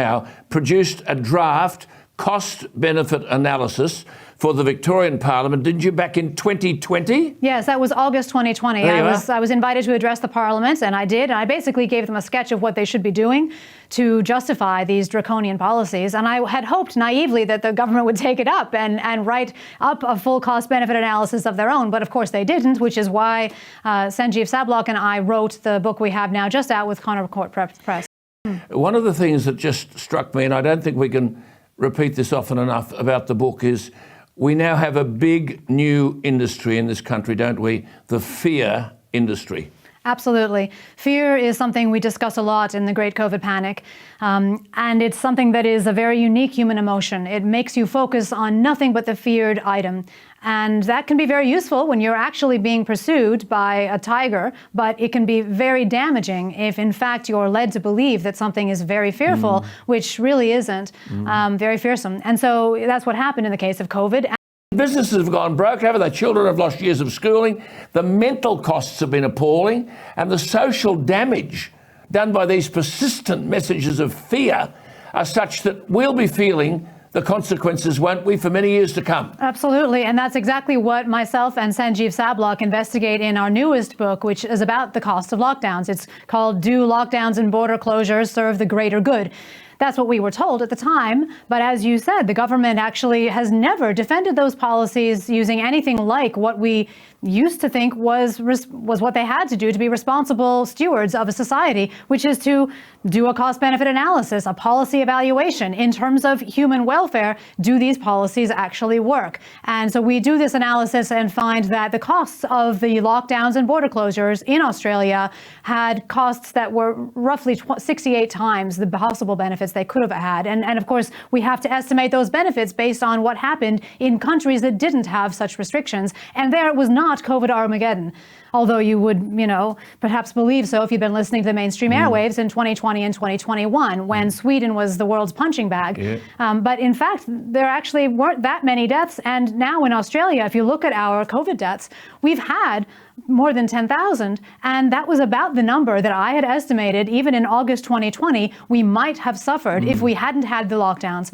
now produced a draft cost-benefit analysis for the Victorian Parliament, didn't you, back in 2020? Yes, that was August 2020. I was invited to address the Parliament, and I did. And I basically gave them a sketch of what they should be doing to justify these draconian policies. And I had hoped naively that the government would take it up and write up a full cost-benefit analysis of their own. But of course they didn't, which is why Sanjeev Sablock and I wrote the book we have now just out with Connor Court Press. One of the things that just struck me, and I don't think we can repeat this often enough about the book, is we now have a big new industry in this country, don't we? The fear industry. Absolutely. Fear is something we discuss a lot in the Great COVID Panic, and it's something that is a very unique human emotion. It makes you focus on nothing but the feared item, and that can be very useful when you're actually being pursued by a tiger, but it can be very damaging if, in fact, you're led to believe that something is very fearful, which really isn't, very fearsome. And so that's what happened in the case of COVID. Businesses have gone broke, haven't they? Children have lost years of schooling. The mental costs have been appalling, and the social damage done by these persistent messages of fear are such that we'll be feeling the consequences, won't we, for many years to come? Absolutely, and that's exactly what myself and Sanjeev Sablock investigate in our newest book, which is about the cost of lockdowns. It's called Do Lockdowns and Border Closures Serve the Greater Good? That's what we were told at the time, but as you said, the government actually has never defended those policies using anything like what we used to think was what they had to do to be responsible stewards of a society, which is to do a cost-benefit analysis, a policy evaluation in terms of human welfare. Do these policies actually work? And so we do this analysis and find that the costs of the lockdowns and border closures in Australia had costs that were roughly 68 times the possible benefits they could have had. And of course, we have to estimate those benefits based on what happened in countries that didn't have such restrictions. And there it was not COVID Armageddon, although you would, perhaps believe so if you've been listening to the mainstream airwaves in 2020 and 2021, when Sweden was the world's punching bag. Yeah. But in fact, there actually weren't that many deaths. And now in Australia, if you look at our COVID deaths, we've had more than 10,000. And that was about the number that I had estimated, even in August 2020, we might have suffered if we hadn't had the lockdowns.